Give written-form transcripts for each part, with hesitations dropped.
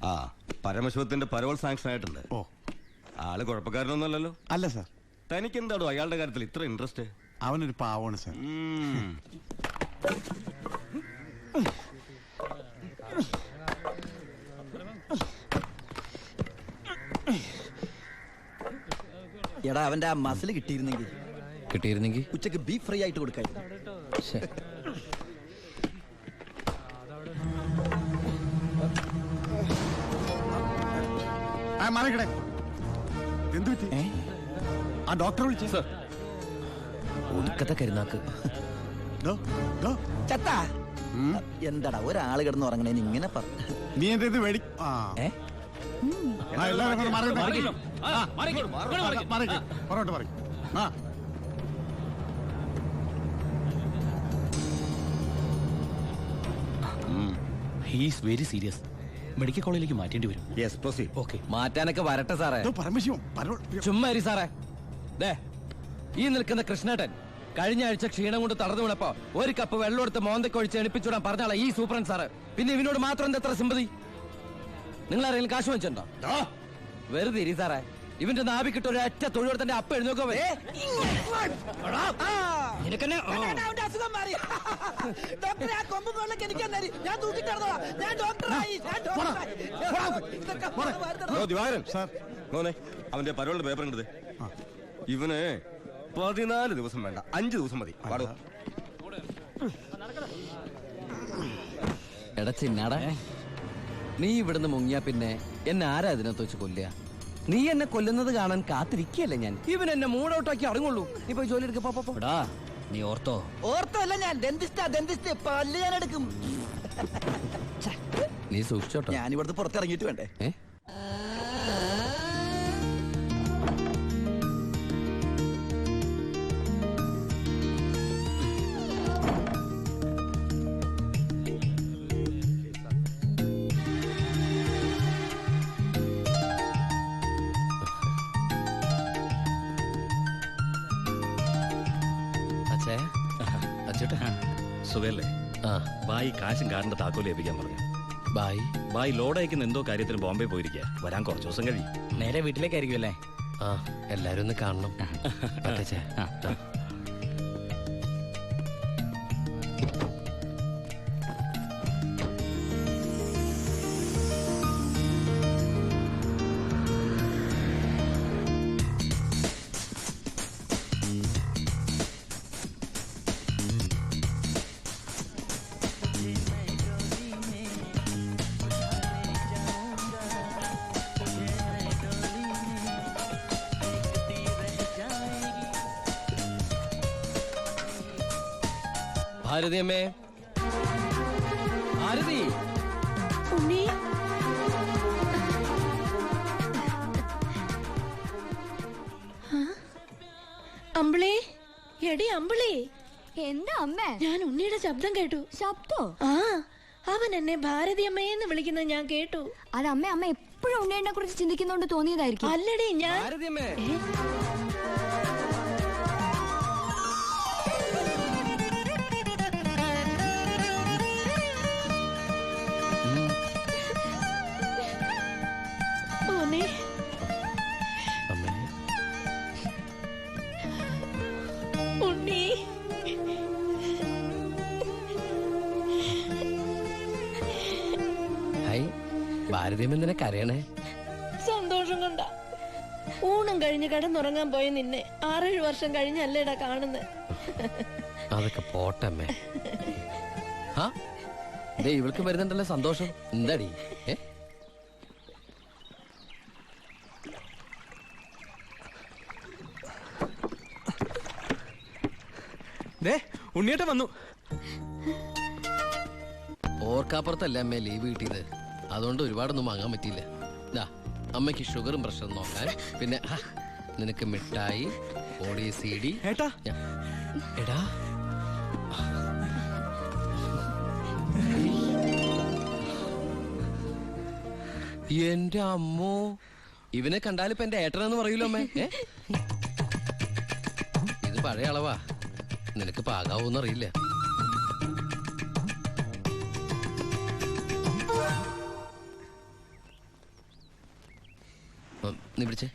ആ പരമശിവത്തിന്റെ parole sanction ആയിട്ടുണ്ട്. ഓ, ആള് കുഴപ്പക്കാരനൊന്നുമല്ലല്ലോ? അല്ല സാർ. തനിക്ക് എന്താണോ അയാളുടെ കാര്യത്തിൽ ഇത്ര ഇൻട്രസ്റ്റ്? അവനൊരു പാവമാണ് സാർ. എടാ അവന്റെ ആ മസിൽ കിട്ടിയിരുന്നെങ്കിൽ ഉച്ചക്ക് ബീഫ് ഫ്രൈ ആയിട്ട് കൊടുക്കായിരുന്നു. എന്ത് പറ്റി? ആ ഡോക്ടറെ വിളിച്ചു സാർ. ഒടുക്കത്തെ കരുനാക്ക്. എന്താടാ ഒരാള് കിടന്ന് ഉറങ്ങണേന് ഇങ്ങനെ പറഞ്ഞു? നീ എന്റെ ഇത് വേടി. He's very serious. മെഡിക്കൽ കോളേജിലേക്ക് മാറ്റേണ്ടി വരും. Yes proceed. ഓക്കെ, മാറ്റാനൊക്കെ വരട്ടെ സാറേ. പരമശിവം ചുമ്മാ സാറേ. ഈ നിൽക്കുന്ന കൃഷ്ണേട്ടൻ കഴിഞ്ഞ ആഴ്ച ക്ഷീണം കൊണ്ട് തളർന്നു വീണപ്പോ ഒരു കപ്പ് വെള്ളം എടുത്ത് മോന്തയ്ക്ക് ഒഴിച്ച് എണിപ്പിച്ചുവിടാൻ പറഞ്ഞാളാ ഈ സൂപ്രണ്ട് സാറ്. പിന്നെ ഇവനോട് മാത്രം എന്താ എത്ര സിമ്പതി? നിങ്ങൾ ആരെങ്കിലും കാശ് വെച്ചിട്ടുണ്ടോ? വെറുതെ ഇരി സാറേ. ഇവന്റെ നാവിക്കിട്ട് ഒരു ഒറ്റ തൊഴിലെടുത്തന്റെ അപ്പ എഴുന്നോക്കോ. അവന്റെ പരോളിന്റെ പേപ്പർ കണ്ടത്. ഇവന് 14 ദിവസം വേണ്ട, 5 ദിവസം മതി. എടാ ചിന്നാടാ, നീ ഇവിടുന്ന് മുങ്ങിയാ പിന്നെ എന്നെ ആരാ ഇതിനകത്ത് വെച്ച് കൊല്ലുക? നീ എന്നെ കൊല്ലുന്നത് കാണാൻ കാത്തിരിക്കല്ലേ ഞാൻ. ഇവൻ എന്നെ മൂഡൌട്ടാക്കി അടങ്ങുള്ളൂ. നീ പോയി ജോലി എടുക്കടാ. നീ ഓർത്തോ അല്ല, ഞാൻ ഡെന്റിസ്റ്റ് പല്ല് ഞാൻ എടുക്കും. നീ സൂക്ഷിച്ചോട്ടോ. ഞാൻ ഇവിടുന്ന് പുറത്തിറങ്ങിയിട്ട് വേണ്ടേ? സുഖല്ലേ? ബായി കാശും കാറിന്റെ താക്കോല് ഏൽപ്പിക്കാൻ പറഞ്ഞു. ബായി ലോഡ് അയക്കുന്ന എന്തോ കാര്യത്തിന് ബോംബെ പോയിരിക്കുക. വരാൻ കുറച്ചു ദിവസം കഴിയും. നേരെ വീട്ടിലേക്കായിരിക്കും അല്ലേ? എല്ലാരും ഒന്ന് കാണണം. ഭാരതി അമ്മേ, ഭാരതി. അമ്പിളി, എടി അമ്പിളി. എന്താ അമ്മേ? ഞാൻ ഉണ്ണിയുടെ ശബ്ദം കേട്ടു. ശബ്ദോ? അവൻ എന്നെ ഭാരതി അമ്മയെന്ന് വിളിക്കുന്നത് ഞാൻ കേട്ടു. അത് അമ്മ എപ്പോഴും ഉണ്ണിയെ കുറിച്ച് ചിന്തിക്കുന്നോണ്ട് തോന്നിയതായിരിക്കും. അല്ലടി, ഞാൻ ഭാരതി അമ്മേ. ഉണ്ണി, ഭാരതീയമ്മ എന്തിനാ കരയണേ? സന്തോഷം കൊണ്ട. ഊണം കഴിഞ്ഞ് കിടന്നുറങ്ങാൻ പോയ നിന്നെ 6-7 വർഷം കഴിഞ്ഞല്ലേടാ കാണുന്നത്. അതൊക്കെ പോട്ടമ്മേ. ഇവൾക്ക് വരുന്നുണ്ടല്ലോ സന്തോഷം. എന്താടി? ഉണ്ണിയേട്ട വന്നു. ഓർക്കാപ്പുറത്തല്ലേ അമ്മേ ലീവ് കിട്ടിയത്. അതുകൊണ്ട് ഒരുപാടൊന്നും വാങ്ങാൻ പറ്റിയില്ല. അമ്മയ്ക്ക് ഷുഗറും പ്രഷറും നോക്കാൻ, പിന്നെ നിനക്ക് മിഠായി, ഓടി CD. എടാ എന്റെ അമ്മോ, ഇവനെ കണ്ടാലിപ്പോ എന്റെ ഏട്ടനെന്ന് പറയൂലോ അമ്മേ. ഇത് പഴയ അളവാ, നിനക്ക് പാകാവൂന്നറിയില്ല. നീ പിടിച്ചേ.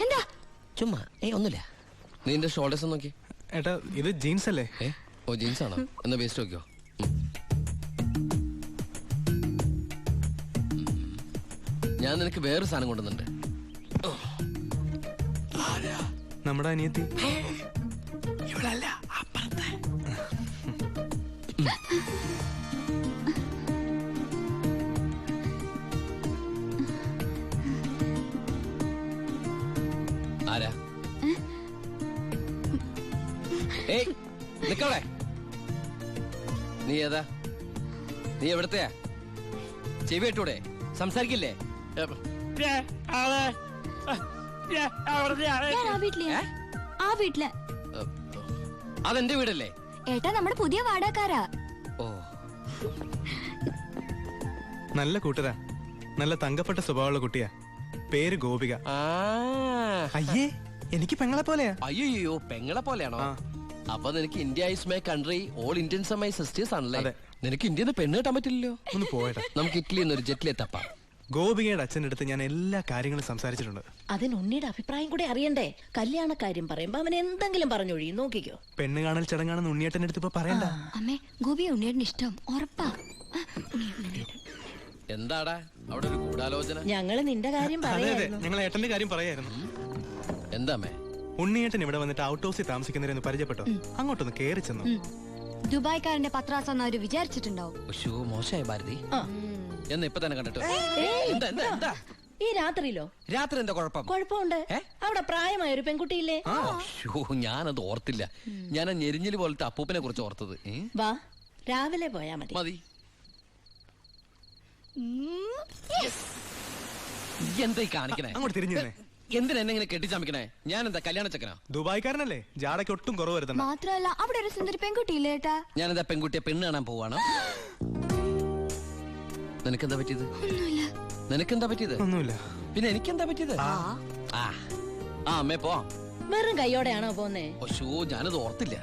എന്താ? ചുമ്മാ ഒന്നുമില്ല. നീ എന്റെ ഷോൾഡേഴ്സ് നോക്കി. ഏട്ടാ ഇത് ജീൻസ് അല്ലേ? ഓ ജീൻസ് ആണോ? എന്നാ വേസ്റ്റ് നോക്കിയോ. ഞാൻ നിനക്ക് വേറൊരു സാധനം കൊണ്ടുവന്നുണ്ട്. നമ്മുടെ അനിയത്തി. ആരാ? ഏയ് നിക്കവിടെ. നീ ഏതാ? നീ എവിടത്തെയാ? ചെവി ഇട്ടൂടെ? സംസാരിക്കില്ലേ? ഞാൻ ആ വീട്ടിലെ. ആ വീട്ടിലെ. അതെന്റെ വീടല്ലേ? ഏട്ടാ നമ്മുടെ പുതിയ വാടകക്കാരാ. ഓ നല്ല കൂട്ടരാ. നല്ല തങ്കപ്പെട്ട സ്വഭാവമുള്ള കുട്ടിയാ. പേര് ഗോപിക. അയ്യേ എനിക്ക് പെങ്ങളെ പോലെയാ. അയ്യോ പെങ്ങളെ പോലെയാണോ? അപ്പൊ നിനക്ക് India is my country, all Indians are my sisters ആണല്ലേ? നിനക്ക് ഇന്ത്യയിൽ നിന്ന് പെണ്ണ് കിട്ടാൻ പറ്റില്ലല്ലോ. ഒന്ന് പോയടാ. നമുക്ക് ഇറ്റലിയിൽ നിന്ന് ഒരു ജെറ്റിലെ തപ്പാം. ഗോപികയുടെ അച്ഛൻ്റെ അടുത്ത് ഞാൻ എല്ലാ കാര്യങ്ങളും സംസാരിച്ചിട്ടുണ്ട്. അതിന് ഉണ്ണിയുടെ അഭിപ്രായം കൂടെ അറിയണ്ടേ? കല്യാണ കാര്യം പറയുമ്പോ അവൻ എന്തെങ്കിലും പറഞ്ഞൊഴിയും. നോക്കിക്കോ. പെണ്ണ് കാണൽ ചടങ്ങാണെന്ന് ഉണ്ണിയേട്ടൻ്റെ അടുത്ത് ഇപ്പൊ പറയണ്ട. അമ്മേ ഗോപി ഉണ്ണിയേട്ടന് ഇഷ്ടം ഉറപ്പാ. എന്താടാ അവിടെ ഒരു ഗൂഢാലോചന? ഞങ്ങള് നിന്റെ കാര്യം അതെ അതെ പറയായിരുന്നു. ഞങ്ങൾ ഏട്ടന്റെ കാര്യം പറയായിരുന്നു. എന്താമേ? ഉണ്ണിയേട്ടൻ ഇവിടെ വന്നിട്ട് ഔട്ട് ഹൗസിൽ താമസിക്കുന്നവരെന്ന് പരിചയപ്പെട്ടോ. അങ്ങോട്ടൊന്ന് കേറി ചെന്നു. ദുബായ്ക്കാരന്റെ പത്രാസം അവര് വിചാരിച്ചിട്ടുണ്ടാവും. മോശമായ ഭാരതി. ആ. എന്ന് ഇപ്പൊ തന്നെ കണ്ടിട്ട്. ഏയ്, എന്താ എന്താ എന്താ? ഈ രാത്രിയിലോ? രാത്രി എന്താ കുഴപ്പം? കുഴപ്പമുണ്ട്. അവിടെ പ്രായമായ ഒരു പെൺകുട്ടിയില്ലേ? ഞാനത് ഓർത്തില്ല. ഞാൻ ആ ഞെരിഞ്ഞില് പോലത്തെ അപ്പൂപ്പനെ കുറിച്ച് ഓർത്തത്. വാ, രാവിലെ പോയാ മതി. മതി. എന്തായി കാണിക്കണേ? അങ്ങോട്ട് തിരിഞ്ഞു തന്നെ. എന്തിനാ എന്നെ ഇങ്ങനെ കെട്ടിച്ചമിക്കണേ? ഞാൻ എന്താ കല്യാണ ചക്കനാ? ദുബായ്ക്കാരനല്ലേ, ജാടയ്ക്ക് ഒട്ടും കുറവ് വരുത്തണ്ട. മാത്രല്ല അവിടെ ഒരു സുന്ദരി പെൺകുട്ടിയില്ലേ ഏട്ടാ? ഞാനെന്താ പെൺകുട്ടിയെ പെണ്ണ് കാണാൻ പോവാണോ? നിനക്കെന്താ പറ്റിയത്? നിനക്കെന്താ പറ്റിയത്? ഒന്നുമില്ല. പിന്നെ എനിക്കെന്താ പറ്റിയത്? അമ്മേ പോ. വെറും കൈയോടെയാണോ പോന്നേ? ഞാനത് ഓർത്തില്ല.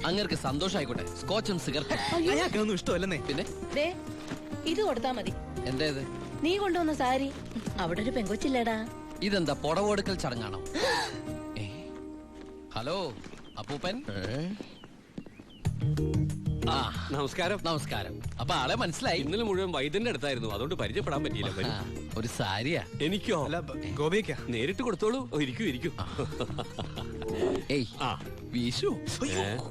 അങ്ങർക്ക് സന്തോഷായിക്കോട്ടെ. സ്കോച്ചും സിഗരറ്റും. അയാൾക്കൊന്നും ഇഷ്ടമല്ലെന്നേ. പിന്നെ ദേ, ഇത് കൊടുത്താ മതി. എന്താ ഇത്? നീ കൊണ്ടുവന്ന സാരി. അവിടെ ഒരു പെങ്കൊച്ചില്ലേടാ. ഇതെന്താ പുടവെടുക്കൽ ചടങ്ങാണോ? ഹലോ അപ്പൂപ്പൻ. നമസ്കാരം. നമസ്കാരം. അപ്പൊ ആളെ മനസ്സിലായി. ഇന്നലെ മുഴുവൻ വൈദ്യന്റെ അടുത്തായിരുന്നു, അതുകൊണ്ട് പരിചയപ്പെടാൻ പറ്റിയില്ല. ഒരു സാരിയാ? എനിക്കോ? അല്ല ഗോപിക നേരിട്ട് കൊടുത്തോളൂ. ഇരിക്കൂ ഇരിക്കൂ. ഏയ് വീശു.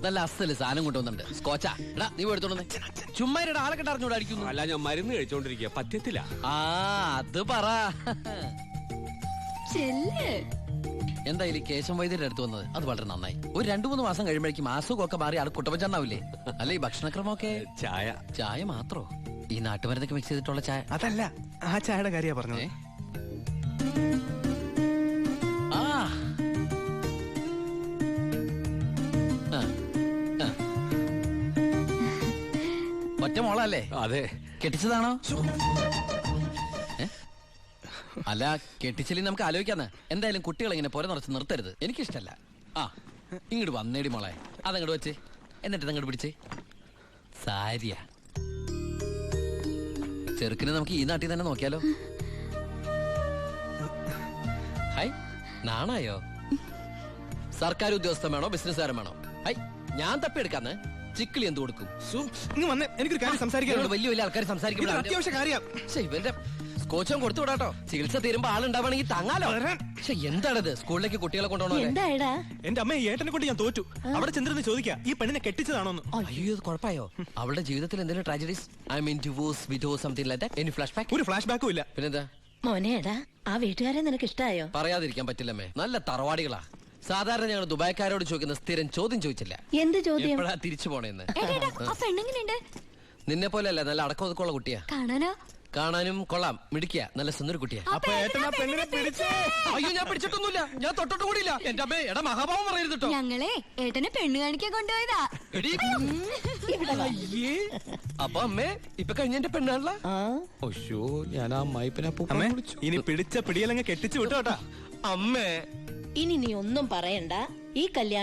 നല്ല അസല് സാധനം കൊണ്ടുവന്നുണ്ട്. സ്കോച്ചാ. എടാ നീ എടുത്തോണ്ടേ. ചുമ്മാ ആളെ കണ്ട അറിഞ്ഞൂടെ അടിക്കുന്നു. അല്ല, ഞാൻ മരുന്ന് കഴിച്ചോണ്ടിരിക്കുക, പറ്റത്തില്ല. അത് പറ. ചെല്ല്. എന്തായാലും കേശം വൈദ്യരുടെ അടുത്ത് വന്നത് അത് വളരെ നന്നായി. ഒരു 2-3 മാസം കഴിയുമ്പോഴേക്കും അസുഖമൊക്കെ മാറി ആൾ കുട്ടപ്പച്ചാണ്ടാവില്ലേ? അല്ല ഈ ഭക്ഷണക്രമമൊക്കെ? ചായ. ചായ മാത്രോ? ഈ നാട്ടുമരുന്നൊക്കെ മിക്സ് ചെയ്തിട്ടുള്ള ചായ? അതല്ല, ആ ചായയുടെ കാര്യ പറഞ്ഞത്. ഒറ്റ മോളല്ലേ? അതെ. കെട്ടിച്ചതാണോ? അല്ല കെട്ടിച്ചില്ലേ നമുക്ക് ആലോചിക്കാന്ന്. എന്തായാലും കുട്ടികൾ ഇങ്ങനെ പുര നിറച്ച് നിർത്തരുത്. എനിക്കിഷ്ടല്ല. ഇങ്ങോട്ട് വന്നേടി മോളെ. അതങ്ങോട്ട് വെച്ച് എന്നിട്ട് അങ്ങോട്ട് പിടിച്ചേ. സാരിയാ. ചെറുക്കിനെ നമുക്ക് ഈ നാട്ടിൽ തന്നെ നോക്കിയാലോ? ഹൈ നാണായോ? സർക്കാർ ഉദ്യോഗസ്ഥൻ വേണോ ബിസിനസ്സുകാരൻ വേണോ? ഹൈ ഞാൻ തപ്പിയെടുക്കാന്ന്. ചിക്കിളി എന്ത് കൊടുക്കും? എനിക്കൊരു കാര്യം സംസാരിക്കാൻ. വലിയ വലിയ ആൾക്കാർ സംസാരിക്കുമ്പോൾ അത്യാവശ്യ കാര്യം. ഇവരുടെ സ്കോച്ചും കൊടുത്തു വിടാട്ടോ. ചികിത്സ തീരുമ്പോ ആളുണ്ടാവണമെങ്കിൽ താങ്ങാലോ. പക്ഷെ എന്താണത്? സ്കൂളിലേക്ക് കുട്ടികളെ കൊണ്ടുപോകണോ? എന്തായടാ? എന്റെ അമ്മ ഏട്ടനെ കൊണ്ട് ഞാൻ തോറ്റു. അവിടെ ചെന്നിരുന്ന് ചോദിക്കാ ഈ പെണ്ണിനെ കെട്ടിച്ചതാണോന്ന്. അയ്യോ ഇത് കുഴപ്പമായോ? അവളുടെ ജീവിതത്തിൽ എന്തെങ്കിലും tragedies? I mean divorce, widow, something like that? Any flash back? ഒരു ഫ്ലാഷ് ബാക്കും ഇല്ല. പിന്നെന്താ? മോനേടാ, ആ വീട്ടുകാരെ നിനക്ക് ഇഷ്ടായോ? പറയാതിരിക്കാൻ പറ്റില്ലമ്മേ. നല്ല തറവാടികളാ. സാധാരണ ഞങ്ങൾ ദുബായ്ക്കാരോട് ചോദിക്കുന്ന സ്ഥിരം ചോദ്യം ചോദിച്ചില്ല. എന്ത് ചോദ്യം? എപ്പോഴാ തിരിച്ചു പോണേന്ന്. ആ പെണ്ണെങ്ങനെയുണ്ട്? നിന്നെ പോലെ അല്ല, നല്ല അടക്കം ഒതുക്കമുള്ള കുട്ടിയാ. കാണാനോ? കാണാനും കൊള്ളാം. മിടിക്കുക. നല്ല സുന്ദര കുട്ടിയാ. അപ്പൊ ഏട്ടൻ ആ പെണ്ണിനെ പിടിച്ചേ. അയ്യോ ഞാൻ പിടിച്ചിട്ടൊന്നുമില്ല. ഞാൻ തൊട്ടിട്ട് കൂടിയില്ല. എന്റെ അമ്മേ എടാ മഹാഭാവം പറയരുത് കേട്ടോ. ഞങ്ങളെ ഏട്ടനെ പെണ്ണ് കാണിക്കാൻ കൊണ്ടുപോയതാ. അപ്പൊ അമ്മേ ഇപ്പൊ കഴിഞ്ഞ എന്റെ പെണ്ണാണല്ല. ഞാൻ ആ മൈപ്പിനെ അമ്മേ ഇനി പിടിച്ച പിടിയലങ്ങ് കെട്ടിച്ചു വിട്ടോട്ടാ. അമ്മേ ഇനി നീ ഒന്നും പറയണ്ട. ഈ കല്യാണം